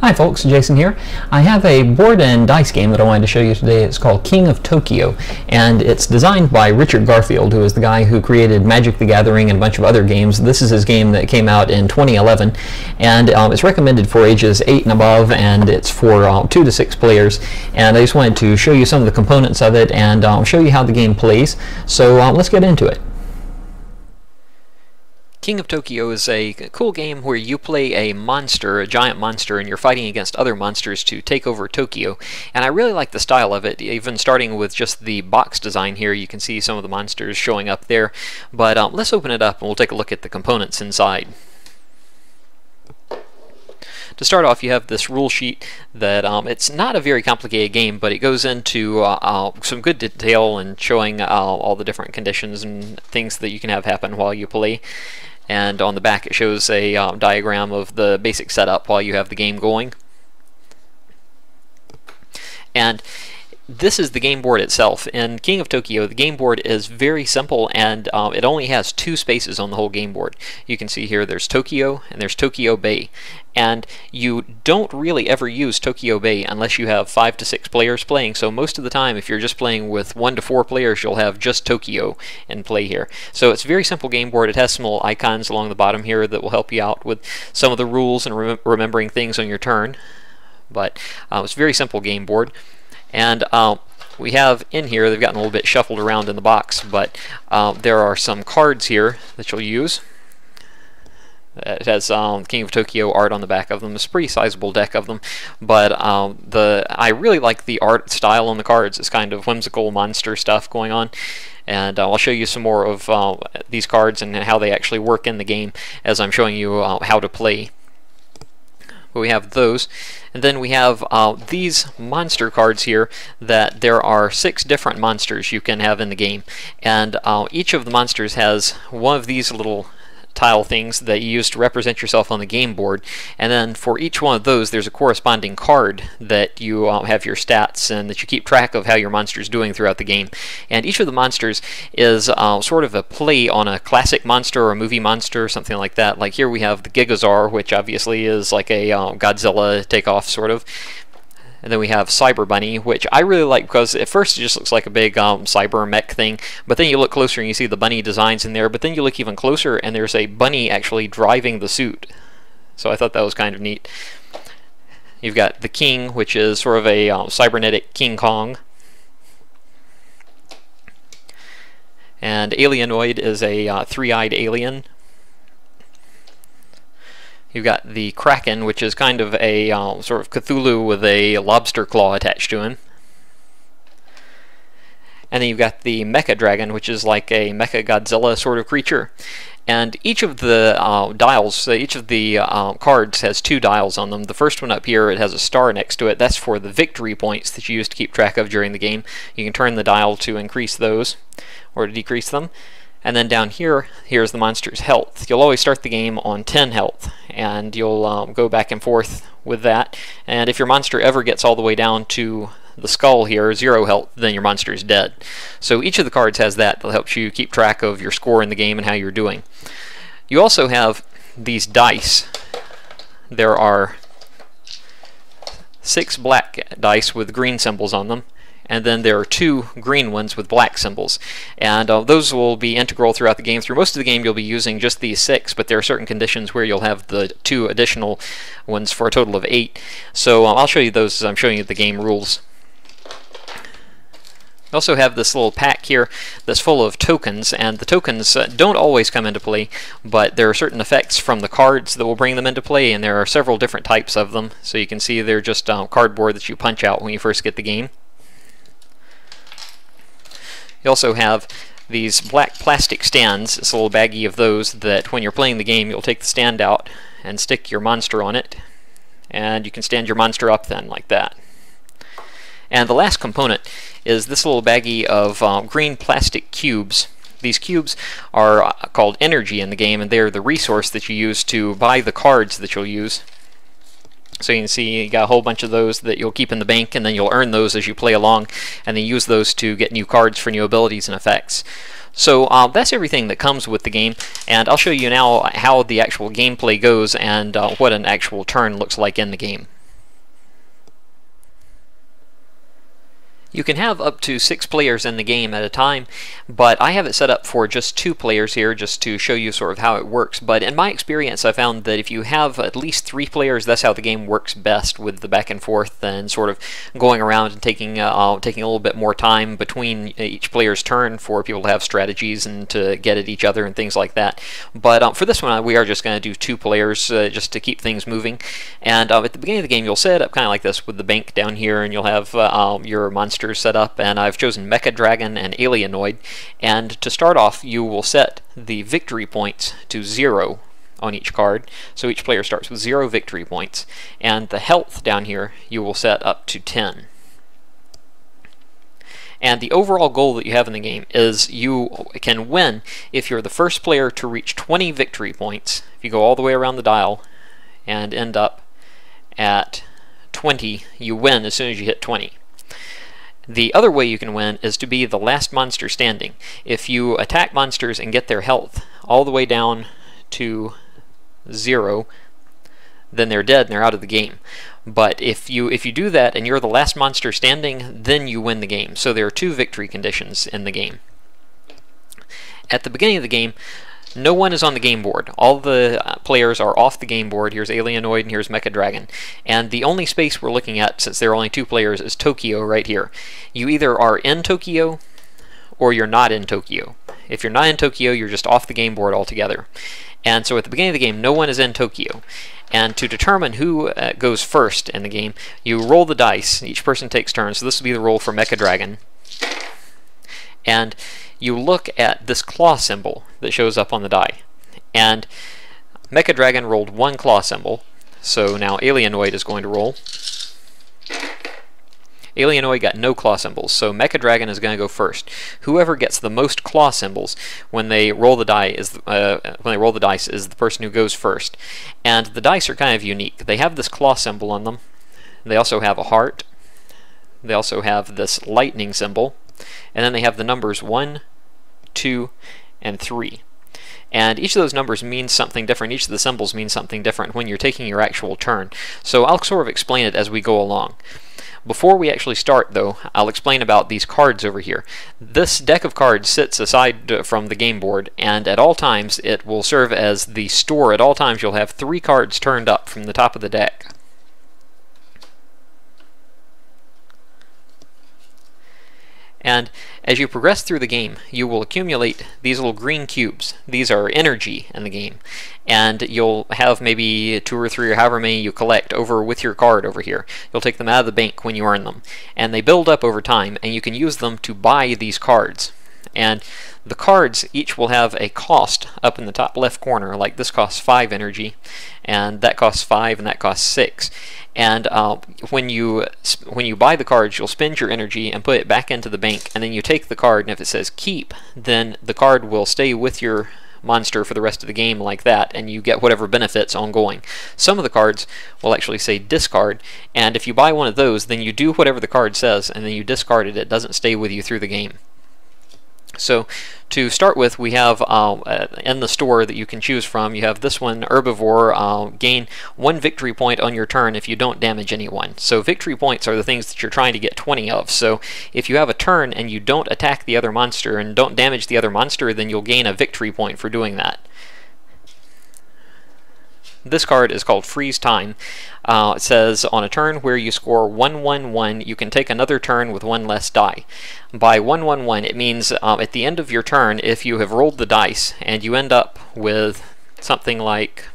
Hi folks, Jason here. I have a board and dice game that I wanted to show you today. It's called King of Tokyo, and it's designed by Richard Garfield, who is the guy who created Magic the Gathering and a bunch of other games. This is his game that came out in 2011, and it's recommended for ages 8 and above, and it's for 2 to 6 players. And I just wanted to show you some of the components of it and show you how the game plays. So let's get into it. King of Tokyo is a cool game where you play a monster, a giant monster, and you're fighting against other monsters to take over Tokyo. And I really like the style of it, even starting with just the box design here. You can see some of the monsters showing up there. But let's open it up and we'll take a look at the components inside. To start off, you have this rule sheet that it's not a very complicated game, but it goes into some good detail and showing all the different conditions and things that you can have happen while you play. And on the back it shows a diagram of the basic setup while you have the game going. And this is the game board itself. In King of Tokyo, the game board is very simple, and it only has 2 spaces on the whole game board. You can see here there's Tokyo and there's Tokyo Bay. And you don't really ever use Tokyo Bay unless you have 5 to 6 players playing. So most of the time, if you're just playing with 1 to 4 players, you'll have just Tokyo in play here. So it's a very simple game board. It has some little icons along the bottom here that will help you out with some of the rules and remembering things on your turn. But it's a very simple game board. And we have in here, they've gotten a little bit shuffled around in the box, but there are some cards here that you'll use. It has King of Tokyo art on the back of them. It's a pretty sizable deck of them, but I really like the art style on the cards. It's kind of whimsical monster stuff going on, and I'll show you some more of these cards and how they actually work in the game as I'm showing you how to play. But we have those, and then we have these monster cards here that there are 6 different monsters you can have in the game, and each of the monsters has one of these little tile things that you use to represent yourself on the game board, and then for each one of those there's a corresponding card that you have your stats and that you keep track of how your monster's doing throughout the game. And each of the monsters is sort of a play on a classic monster or a movie monster or something like that. Like here we have the Gigazar, which obviously is like a Godzilla takeoff sort of. And then we have Cyber Bunny, which I really like because at first it just looks like a big cyber mech thing, but then you look closer and you see the bunny designs in there, but then you look even closer and there's a bunny actually driving the suit. So I thought that was kind of neat. You've got the King, which is sort of a cybernetic King Kong. And Alienoid is a 3-eyed alien. You've got the Kraken, which is kind of a sort of Cthulhu with a lobster claw attached to him. And then you've got the Mecha Dragon, which is like a Mecha Godzilla sort of creature. And each of the dials, each of the cards has 2 dials on them. The first one up here, it has a star next to it. That's for the victory points that you use to keep track of during the game. You can turn the dial to increase those or to decrease them. And then down here, here's the monster's health. You'll always start the game on 10 health, and you'll go back and forth with that. And if your monster ever gets all the way down to the skull here, 0 health, then your monster is dead. So each of the cards has that helps you keep track of your score in the game and how you're doing. You also have these dice. There are 6 black dice with green symbols on them, and then there are 2 green ones with black symbols, and those will be integral throughout the game. Through most of the game you'll be using just these 6, but there are certain conditions where you'll have the 2 additional ones for a total of 8. So I'll show you those as I'm showing you the game rules. We also have this little pack here that's full of tokens, and the tokens don't always come into play, but there are certain effects from the cards that will bring them into play, and there are several different types of them. So you can see they're just cardboard that you punch out when you first get the game. You also have these black plastic stands. It's a little baggie of those that when you're playing the game you'll take the stand out and stick your monster on it, and you can stand your monster up then like that. And the last component is this little baggie of green plastic cubes. These cubes are called energy in the game, and they're the resource that you use to buy the cards that you'll use. So you can see you got a whole bunch of those that you'll keep in the bank, and then you'll earn those as you play along, and then use those to get new cards for new abilities and effects. So that's everything that comes with the game, and I'll show you now how the actual gameplay goes and what an actual turn looks like in the game. You can have up to 6 players in the game at a time, but I have it set up for just 2 players here just to show you sort of how it works. But in my experience, I found that if you have at least 3 players, that's how the game works best, with the back and forth and sort of going around and taking a little bit more time between each player's turn for people to have strategies and to get at each other and things like that. But for this one, we are just going to do 2 players just to keep things moving. And at the beginning of the game, you'll set it up kind of like this with the bank down here, and you'll have your monster set up, and I've chosen Mecha Dragon and Alienoid. And to start off, you will set the victory points to 0 on each card, so each player starts with 0 victory points, and the health down here you will set up to 10. And the overall goal that you have in the game is you can win if you're the first player to reach 20 victory points. If you go all the way around the dial and end up at 20, you win as soon as you hit 20. The other way you can win is to be the last monster standing. If you attack monsters and get their health all the way down to 0, then they're dead and they're out of the game. But if you do that and you're the last monster standing, then you win the game. So there are 2 victory conditions in the game. At the beginning of the game, no one is on the game board. All the players are off the game board. Here's Alienoid and here's Mecha Dragon. And the only space we're looking at, since there are only 2 players, is Tokyo right here. You either are in Tokyo or you're not in Tokyo. If you're not in Tokyo, you're just off the game board altogether. And so at the beginning of the game, no one is in Tokyo. And to determine who goes first in the game, you roll the dice. Each person takes turns. So this will be the roll for Mecha Dragon. And you look at this claw symbol that shows up on the die. And Mecha Dragon rolled 1 claw symbol, so now Alienoid is going to roll. Alienoid got no claw symbols, so Mecha Dragon is going to go first. Whoever gets the most claw symbols when they roll the die is the person who goes first. And the dice are kind of unique. They have this claw symbol on them. They also have a heart. They also have this lightning symbol. And then they have the numbers 1, 2, and 3. And each of those numbers means something different. Each of the symbols means something different when you're taking your actual turn. So I'll sort of explain it as we go along. Before we actually start, though, I'll explain about these cards over here. This deck of cards sits aside from the game board, and at all times it will serve as the store. At all times you'll have 3 cards turned up from the top of the deck. And as you progress through the game, you will accumulate these little green cubes. These are energy in the game. And you'll have maybe 2 or 3 or however many you collect over with your card over here. You'll take them out of the bank when you earn them. And they build up over time, and you can use them to buy these cards. And the cards each will have a cost up in the top left corner, like this costs 5 energy, and that costs 5, and that costs 6. And when you buy the cards, you'll spend your energy and put it back into the bank, and then you take the card, and if it says keep, then the card will stay with your monster for the rest of the game like that, and you get whatever benefits ongoing. Some of the cards will actually say discard, and if you buy one of those, then you do whatever the card says, and then you discard it. It doesn't stay with you through the game. So to start with, we have in the store that you can choose from, you have this one, Herbivore, gain 1 victory point on your turn if you don't damage anyone. So victory points are the things that you're trying to get 20 of. So if you have a turn and you don't attack the other monster and don't damage the other monster, then you'll gain a victory point for doing that. This card is called Freeze Time. It says, on a turn where you score 1-1-1, you can take another turn with 1 less die. By 1-1-1, it means at the end of your turn, if you have rolled the dice and you end up with something like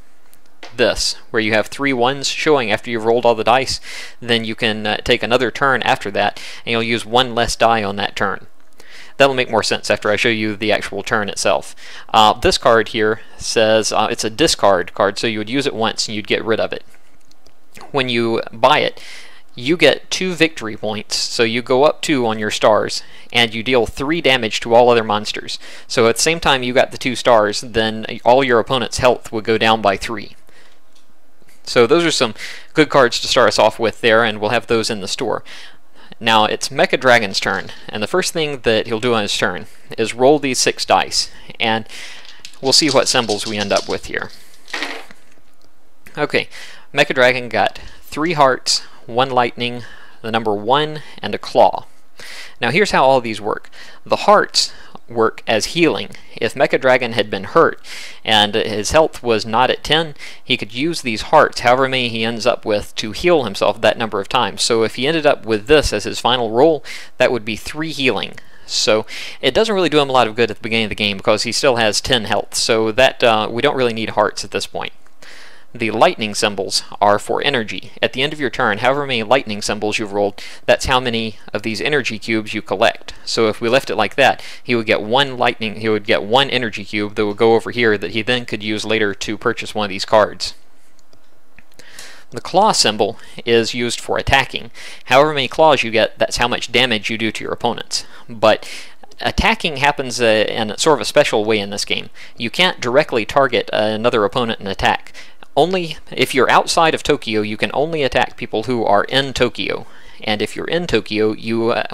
this, where you have 3 1s showing after you've rolled all the dice, then you can take another turn after that, and you'll use 1 less die on that turn. That'll make more sense after I show you the actual turn itself. This card here says it's a discard card, so you would use it once and you'd get rid of it. When you buy it, you get 2 victory points, so you go up 2 on your stars, and you deal 3 damage to all other monsters. So at the same time you got the 2 stars, then all your opponent's health would go down by 3. So those are some good cards to start us off with there, and we'll have those in the store. Now it's Mecha Dragon's turn, and the first thing that he'll do on his turn is roll these 6 dice, and we'll see what symbols we end up with here. Okay, Mecha Dragon got 3 hearts, 1 lightning, the number 1, and a claw. Now here's how all these work. The hearts work as healing. If Mecha Dragon had been hurt and his health was not at 10, he could use these hearts, however many he ends up with, to heal himself that number of times. So if he ended up with this as his final roll, that would be 3 healing. So it doesn't really do him a lot of good at the beginning of the game because he still has 10 health, so that we don't really need hearts at this point. The lightning symbols are for energy. At the end of your turn, however many lightning symbols you've rolled, that's how many of these energy cubes you collect. So if we left it like that, he would get one energy cube that would go over here that he then could use later to purchase one of these cards. The claw symbol is used for attacking. However many claws you get, that's how much damage you do to your opponents. But attacking happens in sort of a special way in this game. You can't directly target another opponent and attack. Only if you're outside of Tokyo, you can only attack people who are in Tokyo. And if you're in Tokyo,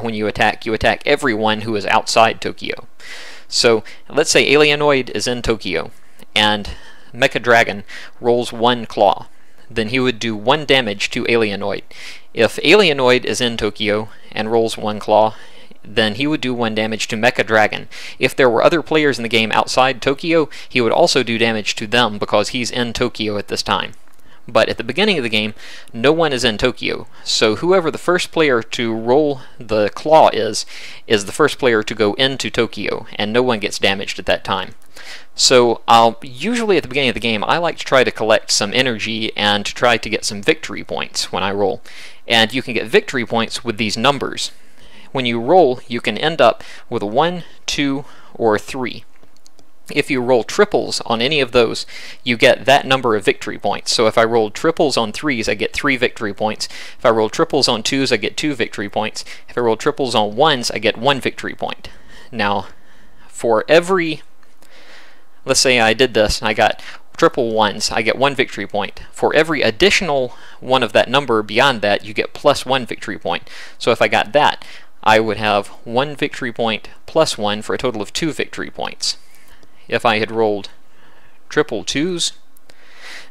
when you attack everyone who is outside Tokyo. So let's say Alienoid is in Tokyo, and Mecha Dragon rolls 1 claw. Then he would do 1 damage to Alienoid. If Alienoid is in Tokyo and rolls 1 claw, then he would do 1 damage to Mecha Dragon. If there were other players in the game outside Tokyo, he would also do damage to them because he's in Tokyo at this time. But at the beginning of the game, no one is in Tokyo, so whoever the first player to roll the claw is the first player to go into Tokyo, and no one gets damaged at that time. So usually at the beginning of the game, I like to try to collect some energy and to try to get some victory points when I roll. And you can get victory points with these numbers. When you roll, you can end up with a 1, 2, or 3. If you roll triples on any of those, you get that number of victory points. So if I roll triples on 3s, I get 3 victory points. If I roll triples on 2s, I get 2 victory points. If I roll triples on 1s, I get 1 victory point. Now, for every, let's say I did this and I got triple 1s, I get 1 victory point. For every additional one of that number beyond that, you get plus 1 victory point. So if I got that, I would have 1 victory point plus 1 for a total of 2 victory points. If I had rolled triple 2s,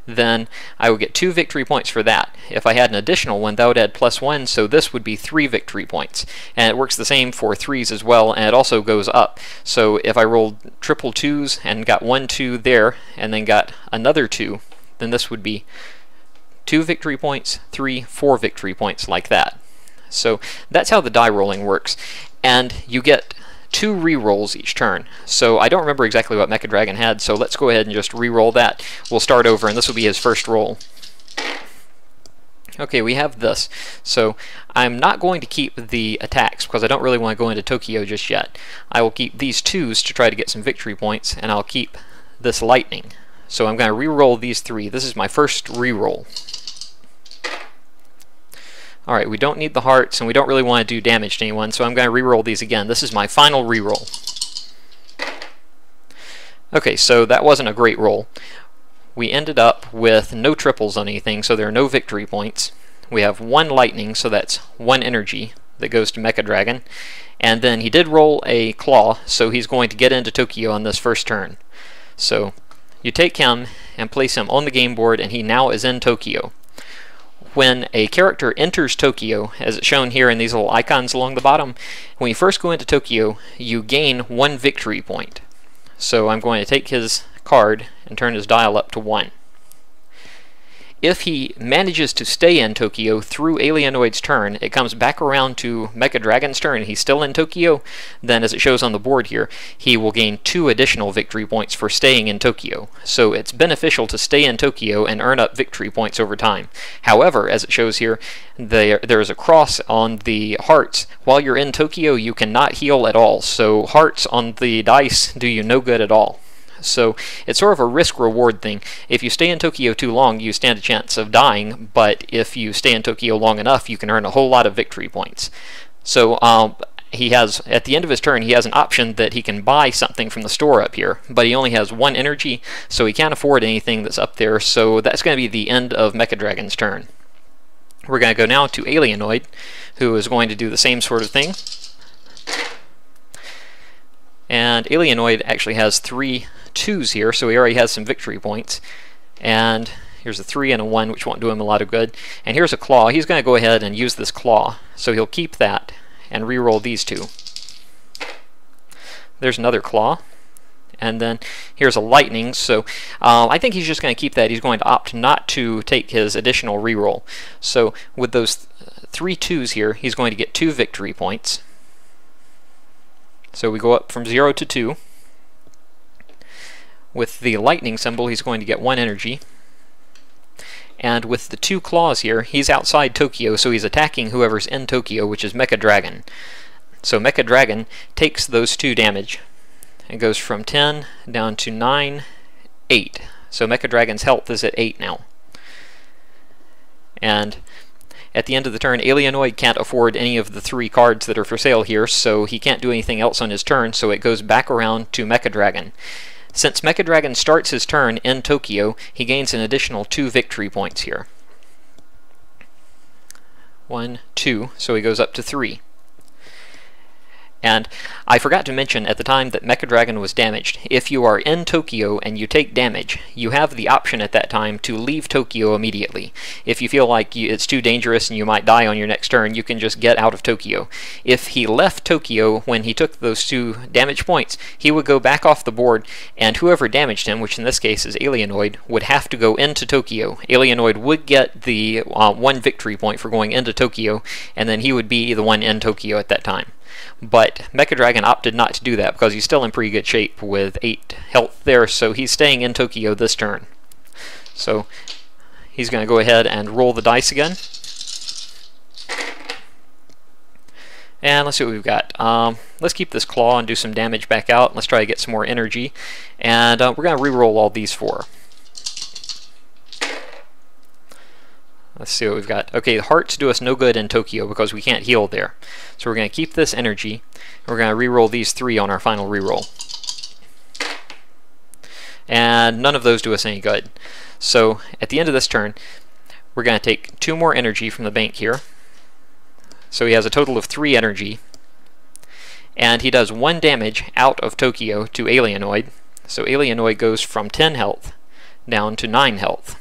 then I would get 2 victory points for that. If I had an additional one, that would add plus 1, so this would be 3 victory points. And it works the same for 3s as well, and it also goes up. So if I rolled triple 2s and got 1 2 there, and then got another 2, then this would be 2 victory points, 3, 4 victory points, like that. So that's how the die rolling works, and you get 2 rerolls each turn. So I don't remember exactly what Mecha Dragon had, so let's go ahead and just re-roll that. We'll start over, and this will be his first roll. Okay, we have this. So I'm not going to keep the attacks because I don't really want to go into Tokyo just yet. I will keep these 2s to try to get some victory points, and I'll keep this lightning. So I'm going to re-roll these 3. This is my first re-roll. Alright, we don't need the hearts, and we don't really want to do damage to anyone, so I'm going to re-roll these again. This is my final re-roll. Okay, so that wasn't a great roll. We ended up with no triples on anything, so there are no victory points. We have 1 lightning, so that's 1 energy that goes to Mecha Dragon. And then he did roll a claw, so he's going to get into Tokyo on this first turn. So you take him and place him on the game board, and he now is in Tokyo. When a character enters Tokyo, as it's shown here in these little icons along the bottom, when you first go into Tokyo, you gain 1 victory point. So I'm going to take his card and turn his dial up to 1. If he manages to stay in Tokyo through Alienoid's turn, it comes back around to Mecha Dragon's turn, and he's still in Tokyo, then as it shows on the board here, he will gain 2 additional victory points for staying in Tokyo. So it's beneficial to stay in Tokyo and earn up victory points over time. However, as it shows here, there is a cross on the hearts. While you're in Tokyo, you cannot heal at all, so hearts on the dice do you no good at all. So it's sort of a risk-reward thing. If you stay in Tokyo too long, you stand a chance of dying, but if you stay in Tokyo long enough, you can earn a whole lot of victory points. So he has, at the end of his turn, he has an option that he can buy something from the store up here, but he only has 1 energy, so he can't afford anything that's up there, so that's going to be the end of Mecha Dragon's turn. We're going to go now to Alienoid, who is going to do the same sort of thing. And Alienoid actually has 3 2s here, so he already has some victory points. And here's a 3 and a 1, which won't do him a lot of good. And here's a claw. He's going to go ahead and use this claw, so he'll keep that. and re-roll these two. There's another claw. And then here's a lightning, so I think he's just going to keep that. He's going to opt not to take his additional reroll. So with those 3 2s here, he's going to get 2 victory points. So we go up from 0 to 2. With the lightning symbol, he's going to get 1 energy. And with the 2 claws here, he's outside Tokyo, so he's attacking whoever's in Tokyo, which is Mecha Dragon. So Mecha Dragon takes those 2 damage. It goes from 10 down to 9, 8. So Mecha Dragon's health is at 8 now. And at the end of the turn, Alienoid can't afford any of the 3 cards that are for sale here, so he can't do anything else on his turn, so it goes back around to Mecha Dragon. Since Mecha Dragon starts his turn in Tokyo, he gains an additional 2 victory points here. 1, 2, so he goes up to 3. And I forgot to mention at the time that Mecha Dragon was damaged, if you are in Tokyo and you take damage, you have the option at that time to leave Tokyo immediately. If you feel like it's too dangerous and you might die on your next turn, you can just get out of Tokyo. If he left Tokyo when he took those 2 damage points, he would go back off the board, and whoever damaged him, which in this case is Alienoid, would have to go into Tokyo. Alienoid would get the 1 victory point for going into Tokyo, and then he would be the one in Tokyo at that time. But Mecha Dragon opted not to do that because he's still in pretty good shape with 8 health there, so he's staying in Tokyo this turn. So he's going to go ahead and roll the dice again. And let's see what we've got. Let's keep this claw and do some damage back out. Let's try to get some more energy. And we're going to re-roll all these 4. Let's see what we've got. Okay, the hearts do us no good in Tokyo because we can't heal there. So we're going to keep this energy. We're going to re-roll these 3 on our final re-roll. And none of those do us any good. So at the end of this turn, we're going to take 2 more energy from the bank here. So he has a total of 3 energy. And he does 1 damage out of Tokyo to Alienoid. So Alienoid goes from 10 health down to 9 health.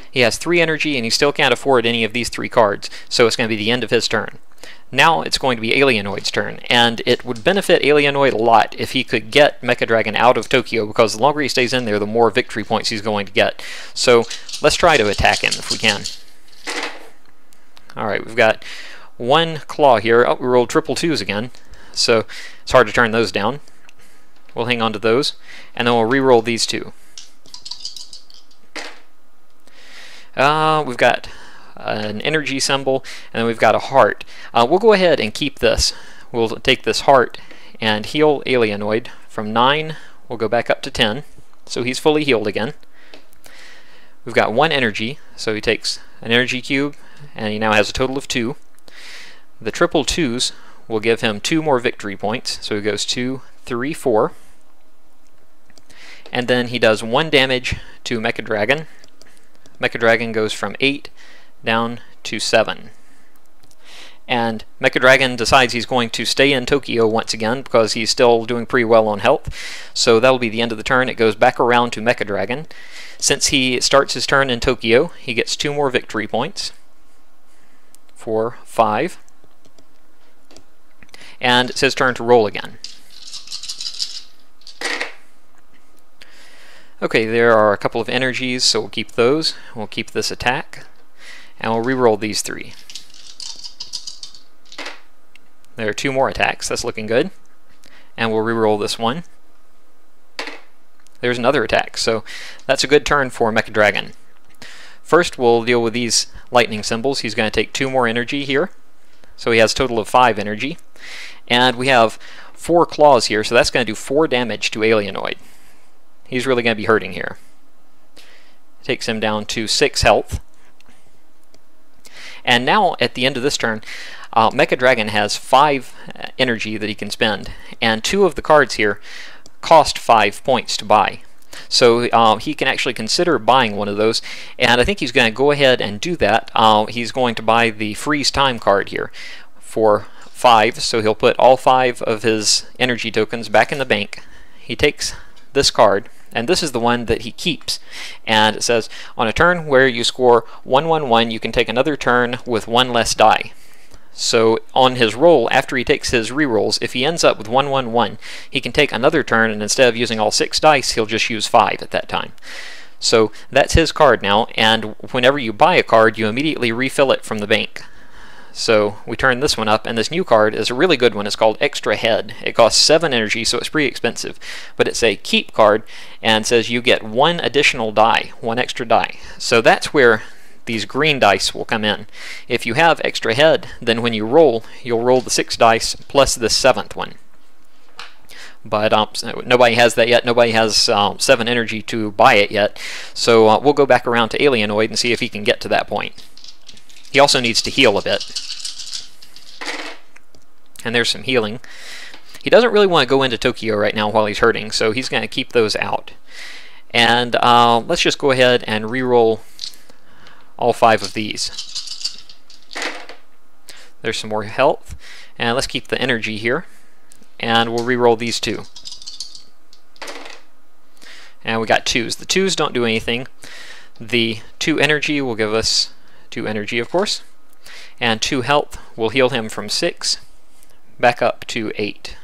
He has 3 energy and he still can't afford any of these 3 cards, so it's going to be the end of his turn. Now it's going to be Alienoid's turn, and it would benefit Alienoid a lot if he could get Mecha Dragon out of Tokyo, because the longer he stays in there, the more victory points he's going to get. So let's try to attack him if we can. Alright, we've got 1 claw here. Oh, we rolled triple 2s again, so it's hard to turn those down. We'll hang on to those, and then we'll re-roll these 2. We've got an energy symbol, and then we've got a heart. We'll go ahead and keep this. We'll take this heart and heal Alienoid. From 9, we'll go back up to 10, so he's fully healed again. We've got 1 energy, so he takes an energy cube, and he now has a total of 2. The triple 2s will give him 2 more victory points, so he goes 2, 3, 4. And then he does 1 damage to Mecha Dragon. Mecha Dragon goes from 8 down to 7. And Mecha Dragon decides he's going to stay in Tokyo once again because he's still doing pretty well on health. So that'll be the end of the turn. It goes back around to Mecha Dragon. Since he starts his turn in Tokyo, he gets 2 more victory points. 4, 5. And it's his turn to roll again. Okay, there are a couple of energies, so we'll keep those. We'll keep this attack, and we'll re-roll these 3. There are 2 more attacks, that's looking good. And we'll re-roll this 1. There's another attack, so that's a good turn for Mecha Dragon. First, we'll deal with these lightning symbols. He's going to take 2 more energy here, so he has a total of 5 energy. And we have 4 claws here, so that's going to do 4 damage to Alienoid. He's really going to be hurting here. Takes him down to 6 health. And now, at the end of this turn, Mecha Dragon has 5 energy that he can spend. And 2 of the cards here cost 5 points to buy. So he can actually consider buying one of those. And I think he's going to go ahead and do that. He's going to buy the Freeze Time card here for 5. So he'll put all 5 of his energy tokens back in the bank. He takes this card, and this is the one that he keeps, and it says on a turn where you score 111, you can take another turn with 1 less die. So on his roll, after he takes his rerolls, if he ends up with 1-1-1, he can take another turn, and instead of using all 6 dice, he'll just use 5 at that time. So that's his card now, and whenever you buy a card, you immediately refill it from the bank. So we turn this one up, and this new card is a really good one. It's called Extra Head. It costs 7 energy, so it's pretty expensive. But it's a keep card, and says you get 1 additional die, 1 extra die. So that's where these green dice will come in. If you have Extra Head, then when you roll, you'll roll the 6 dice plus the 7th one. But nobody has that yet. Nobody has 7 energy to buy it yet. So we'll go back around to Alienoid and see if he can get to that point. He also needs to heal a bit. And there's some healing. He doesn't really want to go into Tokyo right now while he's hurting, so he's going to keep those out. And let's just go ahead and re-roll all 5 of these. There's some more health. And let's keep the energy here. And we'll re-roll these 2. And we got 2s. The 2s don't do anything. The 2 energy will give us 2 energy, of course. And 2 health will heal him from 6 back up to 8.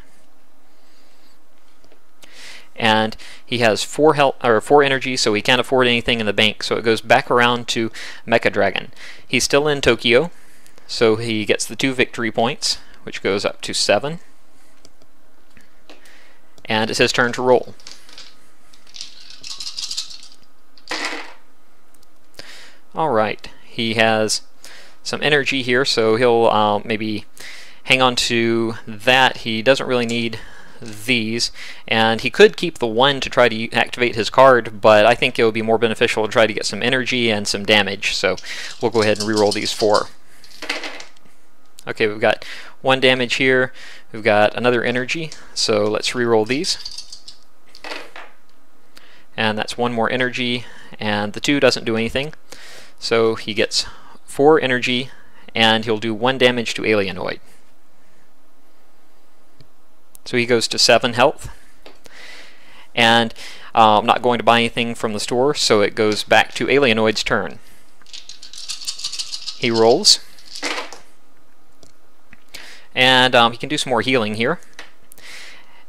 And he has 4 health or 4 energy, so he can't afford anything in the bank. So it goes back around to Mecha Dragon. He's still in Tokyo, so he gets the 2 victory points, which goes up to 7. And it's his turn to roll. Alright, he has some energy here, so he'll maybe hang on to that. He doesn't really need these, and he could keep the 1 to try to activate his card, but I think it would be more beneficial to try to get some energy and some damage, so we'll go ahead and re-roll these 4. Okay, we've got 1 damage here, we've got another energy, so let's re-roll these. And that's 1 more energy, and the 2 doesn't do anything, so he gets 4 energy, and he'll do 1 damage to Alienoid. So he goes to 7 health, and I'm not going to buy anything from the store, so it goes back to Alienoid's turn. He rolls, and he can do some more healing here,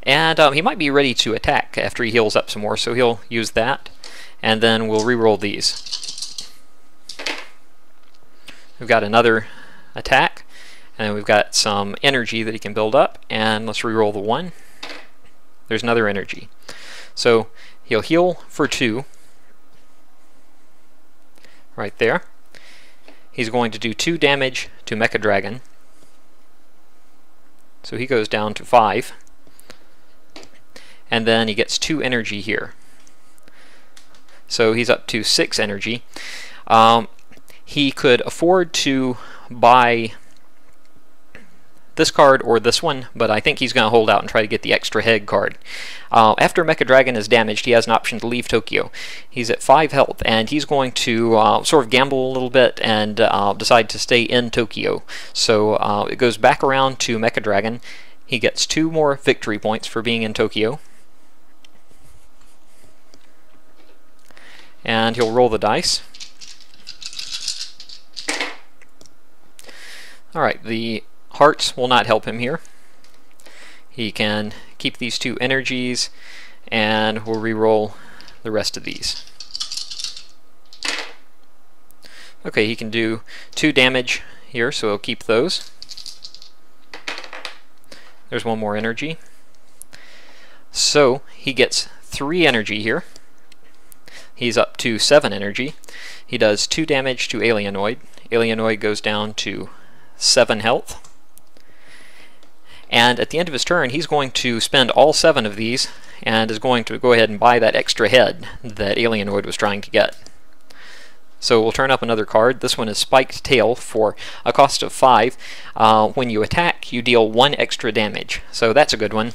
and he might be ready to attack after he heals up some more, so he'll use that, and then we'll re-roll these. We've got another attack, and then we've got some energy that he can build up, and let's re-roll the 1. There's another energy. So he'll heal for 2 right there. He's going to do 2 damage to Mecha Dragon. So he goes down to 5. And then he gets 2 energy here. So he's up to 6 energy. He could afford to buy this card or this one, but I think he's going to hold out and try to get the Extra Head card. After Mecha Dragon is damaged, he has an option to leave Tokyo. He's at 5 health, and he's going to sort of gamble a little bit and decide to stay in Tokyo. So it goes back around to Mecha Dragon. He gets 2 more victory points for being in Tokyo. And he'll roll the dice. Alright, the hearts will not help him here. He can keep these 2 energies, and we'll re-roll the rest of these. Okay, he can do 2 damage here, so he'll keep those. There's 1 more energy. So he gets 3 energy here. He's up to 7 energy. He does 2 damage to Alienoid. Alienoid goes down to 7 health. And at the end of his turn, he's going to spend all 7 of these and is going to go ahead and buy that Extra Head that Alienoid was trying to get. So we'll turn up another card. This one is Spiked Tail for a cost of 5. When you attack, you deal 1 extra damage. So that's a good one.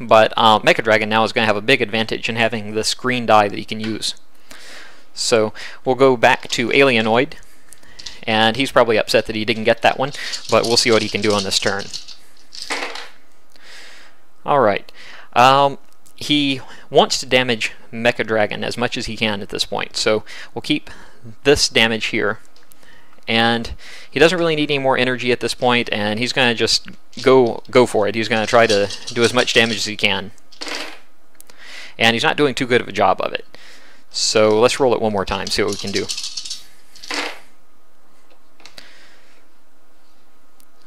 But Mecha Dragon now is going to have a big advantage in having this green die that he can use. So we'll go back to Alienoid, and he's probably upset that he didn't get that one, but we'll see what he can do on this turn. Alright, he wants to damage Mecha Dragon as much as he can at this point, so we'll keep this damage here, and he doesn't really need any more energy at this point, and he's going to just go for it. He's going to try to do as much damage as he can. And he's not doing too good of a job of it. So let's roll it one more time, see what we can do.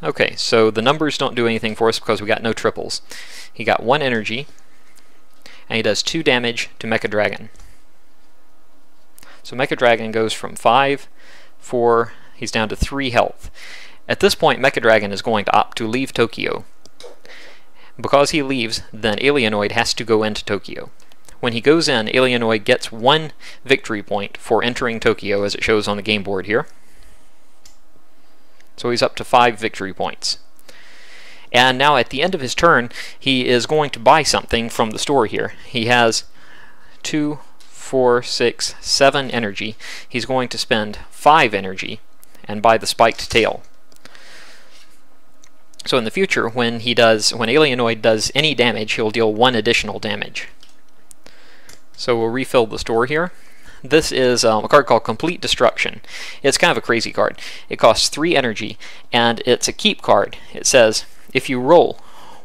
Okay, so the numbers don't do anything for us because we got no triples. He got 1 energy, and he does 2 damage to Mecha Dragon. So Mecha Dragon goes from 5, 4, he's down to 3 health. At this point, Mecha Dragon is going to opt to leave Tokyo. Because he leaves, then Alienoid has to go into Tokyo. When he goes in, Alienoid gets 1 victory point for entering Tokyo, as it shows on the game board here. So he's up to 5 victory points. And now at the end of his turn, he is going to buy something from the store here. He has 2, 4, 6, 7 energy. He's going to spend 5 energy and buy the spiked tail. So in the future, when Alienoid does any damage, he'll deal 1 additional damage. So we'll refill the store here. This is a card called Complete Destruction. It's kind of a crazy card. It costs 3 energy, and it's a keep card. It says, if you roll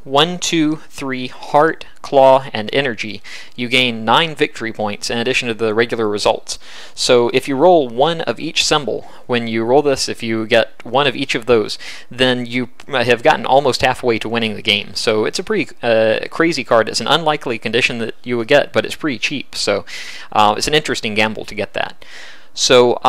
1, 2, 3 heart, claw, and energy, you gain 9 victory points in addition to the regular results. So if you roll 1 of each symbol, when you roll this, if you get 1 of each of those, then you have gotten almost halfway to winning the game. So it's a pretty crazy card. It's an unlikely condition that you would get, but it's pretty cheap. So it's an interesting gamble to get that. So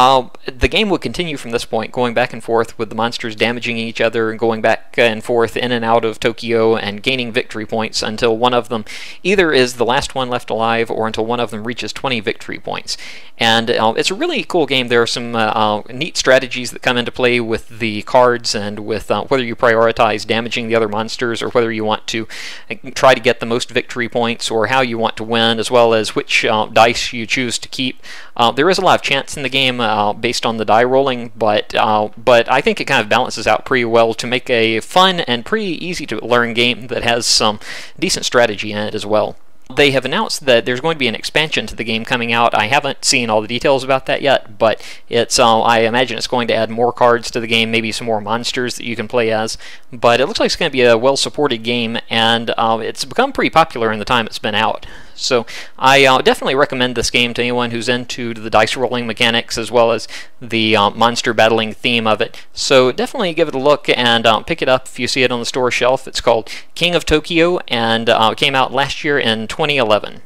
the game would continue from this point, going back and forth with the monsters damaging each other and going back and forth in and out of Tokyo and gaining victory points until one of them either is the last one left alive or until one of them reaches 20 victory points. And it's a really cool game. There are some neat strategies that come into play with the cards and with whether you prioritize damaging the other monsters or whether you want to try to get the most victory points or how you want to win, as well as which dice you choose to keep. There is a lot of chance in the game based on the die rolling, but I think it kind of balances out pretty well to make a fun and pretty easy to learn game that has some decent strategy in it as well. They have announced that there's going to be an expansion to the game coming out. I haven't seen all the details about that yet, but it's I imagine it's going to add more cards to the game, maybe some more monsters that you can play as. But it looks like it's going to be a well-supported game, and it's become pretty popular in the time it's been out. So I definitely recommend this game to anyone who's into the dice rolling mechanics as well as the monster battling theme of it. So definitely give it a look and pick it up if you see it on the store shelf. It's called King of Tokyo, and it came out last year in 2011.